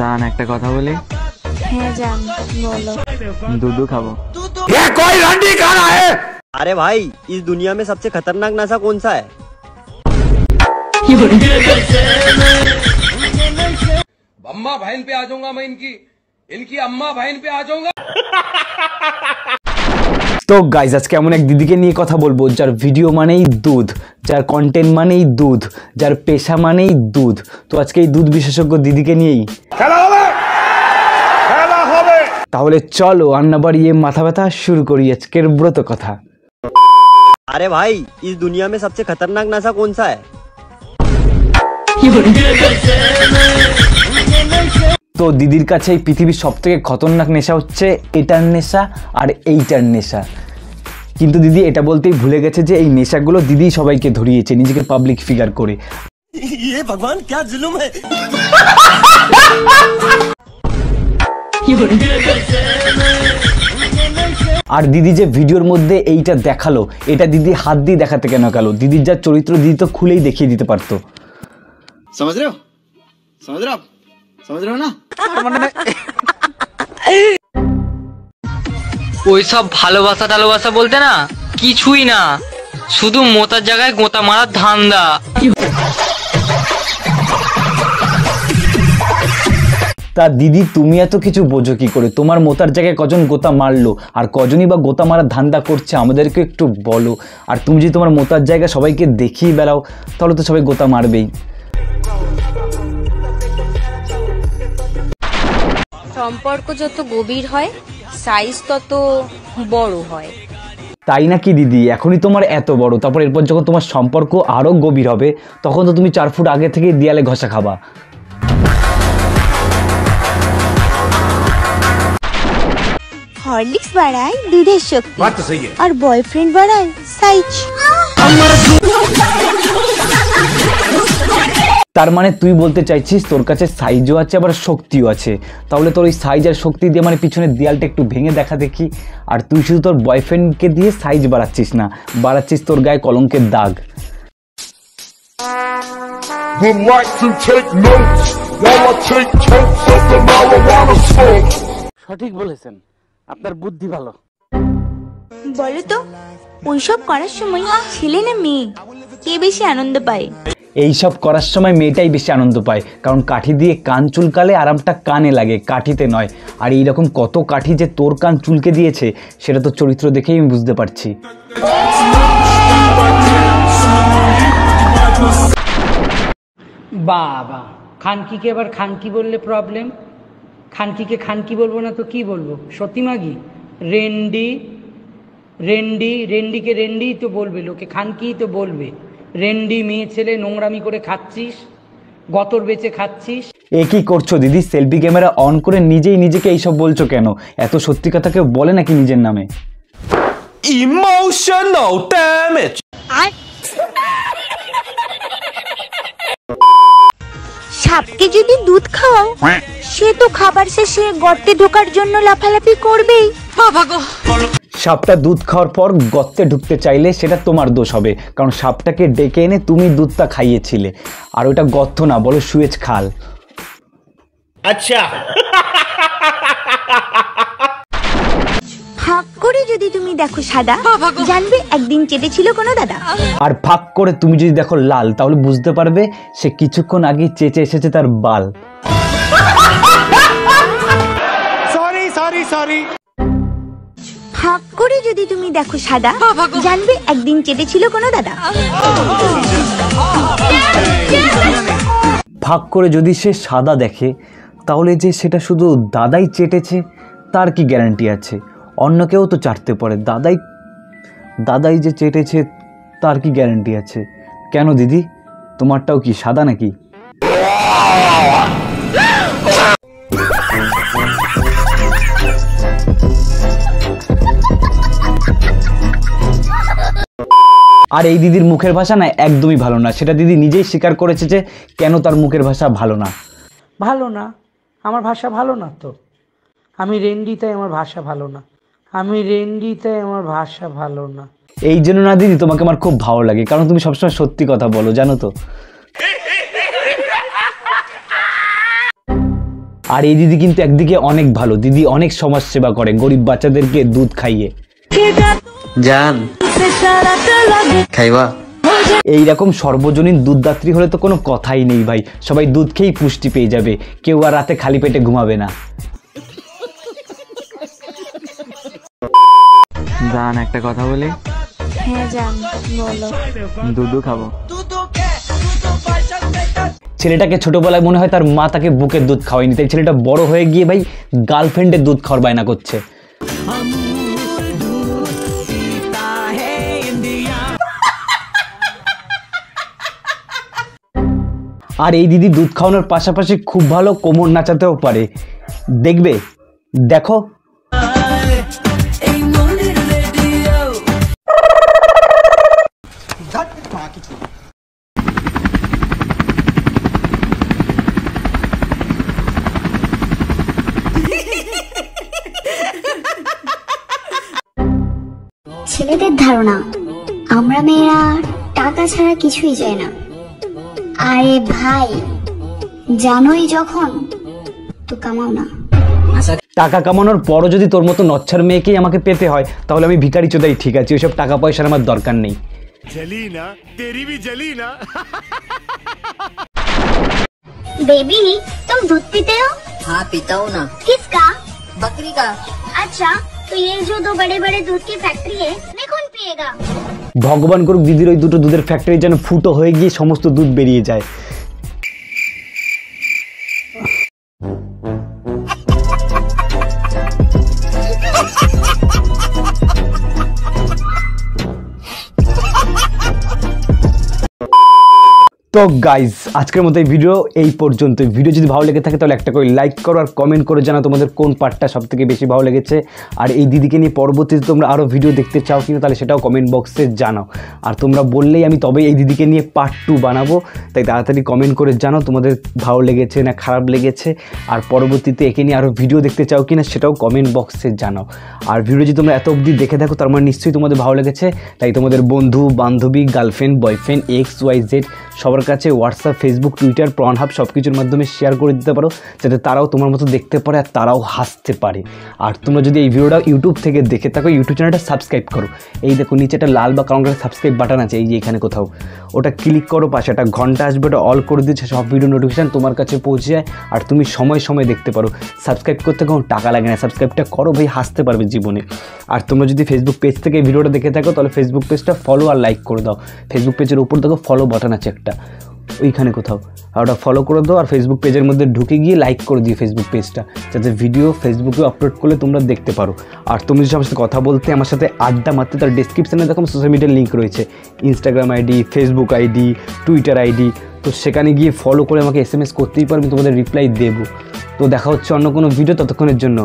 জান একটা কথা বলি। হ্যাঁ জান বলো। दूध खाबो। ये कोई रंडी खा रहा है? अरे भाई इस दुनिया में सबसे खतरनाक नशा कौन सा है? अम्मा बहन पे आ जाऊंगा मैं, इनकी अम्मा बहन पे आ जाऊंगा। তো গাইজ আজকে এমন এক দিদিকে নিয়ে কথা বলবো যার ভিডিও মানেই দুধ, যার কন্টেন্ট মানেই দুধ, যার পেশা মানেই দুধ। তো আজকে এই দুধ বিশেষজ্ঞ দিদিকে নিয়েই খেলা হবে। তাহলে চলো আন্না বাড়িয়ে মাথা ব্যথা শুরু করি আজকের ব্রত কথা। अरे भाई इस दुनिया में सबसे खतरनाक नशा कौन सा है? তো দিদির কাছে এই পৃথিবীর সব থেকে খতরনাক নেশা হচ্ছে এটার নেশা আর এইটার নেশা। কিন্তু দিদি এটা বলতেই ভুলে গেছে যে এই নেশাগুলো দিদি সবাইকে ধরিয়েছে নিজেকে পাবলিক ফিগার করে। ये भगवान क्या जुल्म है? আর दिदी যে ভিডিওর মধ্যে এইটা দেখালো, এটা দিদি হাত দিয়ে দেখাতে কেন গেল? দিদির যা চরিত্র দিদি তো খুলেই দেখিয়ে দিতে পারতো। समझ रहे हो ना? ওই সব ভালোবাসা টালোবাসা বলতে না কিছুই না, শুধু মোতার জায়গায় গোতা মারার ধান্দা। তা দিদি তুমি এত কিছু বোঝো কি করে? তোমার মোতার জায়গায় কজন গোতা মারলো আর কজনই বা গোতা মারার ধান্দা করছে আমাদেরকে একটু বলো। আর তুমি যদি তোমার মোতার জায়গায় সবাইকে দেখিয়ে বেড়াও তাহলে তো সবাই গোতা মারবেই। সম্পর্ক যত গভীর হয় সাইজ তত বড় হয়। তাই নাকি দিদি? এখনই তোমার এত বড়, তারপর এরপর যখন তোমার সম্পর্ক আরো গভীর হবে তখন তো তুমি 4 ফুট আগে থেকে দেয়ালে ঘষা খাবা। হরলিক্স বাড়ায় দুধের শক্তি আর বয়ফ্রেন্ড বাড়ায় সাইজ। তার মানে তুই বলতে চাইছিস তোর কাছে সাইজও আছে আবার শক্তিও আছে। তাহলে তোর ওই সাইজ আর শক্তি দিয়ে মানে পিছনের দেয়ালটা একটু ভেঙে দেখা দেখি। আর তুই শুধু তোর বয়ফ্রেন্ডকে দিয়ে সাইজ বাড়াচ্ছিস না, বাড়াচ্ছিস তোর গায়ে কলঙ্কের দাগ। সঠিক বলেছেন, আপনার বুদ্ধি ভালো। বলো তো ওইসব করার সময় ছেলে না মেয়ে কে বেশি আনন্দ পায়? এইসব করার সময় মেয়েটাই বেশি আনন্দ পায়, কারণ কাঠি দিয়ে কান চুলকালে আরামটা কানে লাগে, কাঠিতে নয়। আর এইরকম কত কাঠি যে তোর কান চুলকে দিয়েছে সেটা তো চরিত্র দেখেই আমি বুঝতে পারছি। বাবা খানকিকে আবার খানকি বললে প্রবলেম। খানকিকে খানকি বলবো না তো কি বলবো? সতী মাগি, রেন্ডি, রেন্ডি, রেন্ডিকে রেন্ডিই তো বলবে, লোকে খানকিই তো বলবে। রেন্ডি মেয়ে ছেলে, নোংরামি করে খাচ্ছিস, গতর বেচে খাচ্ছিস। এ কি করছো দিদি? সেলফি ক্যামেরা অন করে নিজেই নিজেকে এইসব বলছো কেন? এত সত্যি কথা কেউ বলে নাকি নিজের নামে? Emotional damage. সাপকে যদি দুধ খাওয়াও সে তো খাবার শেষে গর্তে ঢোকার জন্য লাফালাফি করবেই। সাপটা দুধ খাওয়ার পর গর্তে ঢুকতে চাইলে সেটা তোমার দোষ হবে, কারণ সাপটাকে ডেকে এনে তুমি দুধটা খাইয়েছিলে। আর ওটা গর্ত না, বলো সুয়েজ খাল। अच्छा ফাঁক করে যদি তুমি দেখো সাদা জানবে একদিন চেটেছিল কোনো দাদা। আর ফাঁক করে তুমি যদি দেখো লাল তাহলে বুঝতে পারবে সে কিছুক্ষণ আগে চেঁচে এসেছে তার বাল। सॉरी ফাঁক করে যদি তুমি দেখো সাদা জানবে একদিন চেটেছিল কোনো দাদা। ফাঁক করে যদি সে সাদা দেখে তাহলে যে সেটা শুধু দাদাই চেটেছে তার কি গ্যারান্টি আছে? অন্য কেউ তো চাটতে পারে, দাদাই যে চেটেছে তার কি গ্যারান্টি আছে? কেন দিদি তোমারটাও কি সাদা নাকি? আর এই দিদির মুখের ভাষা না একদমই ভালো না, সেটা দিদি নিজেই স্বীকার করেছে যে কেন তার মুখের ভাষা ভালো না। ভালো না? আমার ভাষা ভালো না তো? আমি রেন্ডি তাই আমার ভাষা ভালো না, আমি রেন্ডি তাই আমার ভাষা ভালো না। এই জন্য না দিদি তোমাকে আমার খুব ভালো লাগে, কারণ তুমি সবসময় সত্যি কথা বলো, জানো তো। আর এই দিদি কিন্তু একদিকে অনেক ভালো, দিদি অনেক সমাজ সেবা করে গরিব বাচ্চাদেরকে দুধ খাইয়ে। জান খাইবা? এইরকম সর্বজনীন দুধদাত্রী হলে তো কোনো কথাই নেই ভাই, সবাই দুধ খেয়েই পুষ্টি পেয়ে যাবে, কেউ আর রাতে খালি পেটে ঘুমাবে না। জান একটা কথা বলি? হ্যাঁ জান বলো। দুধু খাবো। ছেলেটাকে ছোটবেলায় মনে হয় তার মা তাকে বুকের দুধ খাওয়ায়নি, তাই ছেলেটা বড় হয়ে গিয়ে ভাই গার্লফ্রেন্ডের দুধ খাওয়ার বায়না করছে। আর এই দিদি দুধ খাওয়ানোর পাশাপাশি খুব ভালো কোমর নাচাতেও পারে, দেখবে, দেখো। ছেলেদের ধারণা আমরা মেয়েরা টাকা ছাড়া কিছুই চাই না। আরে ভাই জানোই যখন তো কামাও না। টাকা কামানোর পরও যদি তোর মতো নচ্ছার মেয়েকেই আমাকে পেতে হয় তাহলে আমি ভিখারি চোদাই, ঠিক আছে, ওইসব টাকা পয়সার আমার দরকার নেই। बेबी तुम दूध पीते हो? हाँ पीता हूँ ना। किसका? बकरी का। अच्छा तो ये जो दो बड़े बड़े दूध की फैक्ट्री है मैं कौन पिएगा? ভগবান করুক দিদির ওই দুটো দুধের ফ্যাক্টরি যেন ফুটো হয়ে গিয়ে সমস্ত দুধ বেরিয়ে যায়। তো গাইজ আজকের মতো এই ভিডিও এই পর্যন্ত। ভিডিও যদি ভালো লেগে থাকে তাহলে একটা করে লাইক করো আর কমেন্ট করে জানাও তোমাদের কোন পার্টটা সব থেকে বেশি ভালো লেগেছে। আর এই দিদিকে নিয়ে পরবর্তীতে তোমরা আরও ভিডিও দেখতে চাও কিনা তাহলে সেটাও কমেন্ট বক্সে জানাও। আর তোমরা বললেই আমি তবেই এই দিদিকে নিয়ে পার্ট 2 বানাবো, তাই তাড়াতাড়ি কমেন্ট করে জানাও তোমাদের ভালো লেগেছে না খারাপ লেগেছে। আর পরবর্তীতে একে নিয়ে আরও ভিডিও দেখতে চাও কিনা সেটাও কমেন্ট বক্সে জানাও। আর ভিডিও যদি তোমরা এত অবধি দেখে থাকো তার মানে নিশ্চয়ই তোমাদের ভালো লেগেছে, তাই তোমাদের বন্ধু বান্ধবী গার্লফ্রেন্ড বয়ফ্রেন্ড XYZ সবার কাছে হোয়াটসঅ্যাপ ফেসবুক টুইটার প্রনহাব সব কিছুর মাধ্যমে শেয়ার করে দিতে পারো, যাতে তারাও তোমার মতো দেখতে পারে আর তারাও হাসতে পারে। আর তোমরা যদি এই ভিডিওটা ইউটিউব থেকে দেখে থাকো ইউটিউব চ্যানেলটা সাবস্ক্রাইব করো। এই দেখো নিচে একটা লাল বা কালো রঙের সাবস্ক্রাইব বাটন আছে, এই যে এখানে কোথাও, ওটা ক্লিক করো, পাশে একটা ঘন্টা আসবে, ওটা অল করে দিচ্ছে, সব ভিডিও নোটিফিকেশান তোমার কাছে পৌঁছে যায় আর তুমি সময় সময় দেখতে পারো। সাবস্ক্রাইব করতে কোনো টাকা লাগে না, সাবস্ক্রাইবটা করো ভাই, হাসতে পারবে জীবনে। আর তোমরা যদি ফেসবুক পেজ থেকে এই ভিডিওটা দেখে থাকো তাহলে ফেসবুক পেজটা ফলো আর লাইক করে দাও। ফেসবুক পেজের উপর দেখো ফলো বাটন আছে একটা, ওইখানে কোথাও, আর ওটা ফলো করে দাও। আর ফেসবুক পেজের মধ্যে ঢুকে গিয়ে লাইক করে দিও ফেসবুক পেজটা, যাতে ভিডিও ফেসবুকে আপলোড করলে তোমরা দেখতে পারো। আর তুমি যদি আমার সাথে কথা বলতে, আমার সাথে আড্ডা মারতে, তার ডিসক্রিপশানে দেখো সোশ্যাল মিডিয়ার লিঙ্ক রয়েছে, Instagram ID, Facebook ID, Twitter ID, তো সেখানে গিয়ে ফলো করে আমাকে SMS করতেই পারবে, তোমাদের রিপ্লাই দেবো। তো দেখা হচ্ছে অন্য কোনো ভিডিও, ততক্ষণের জন্য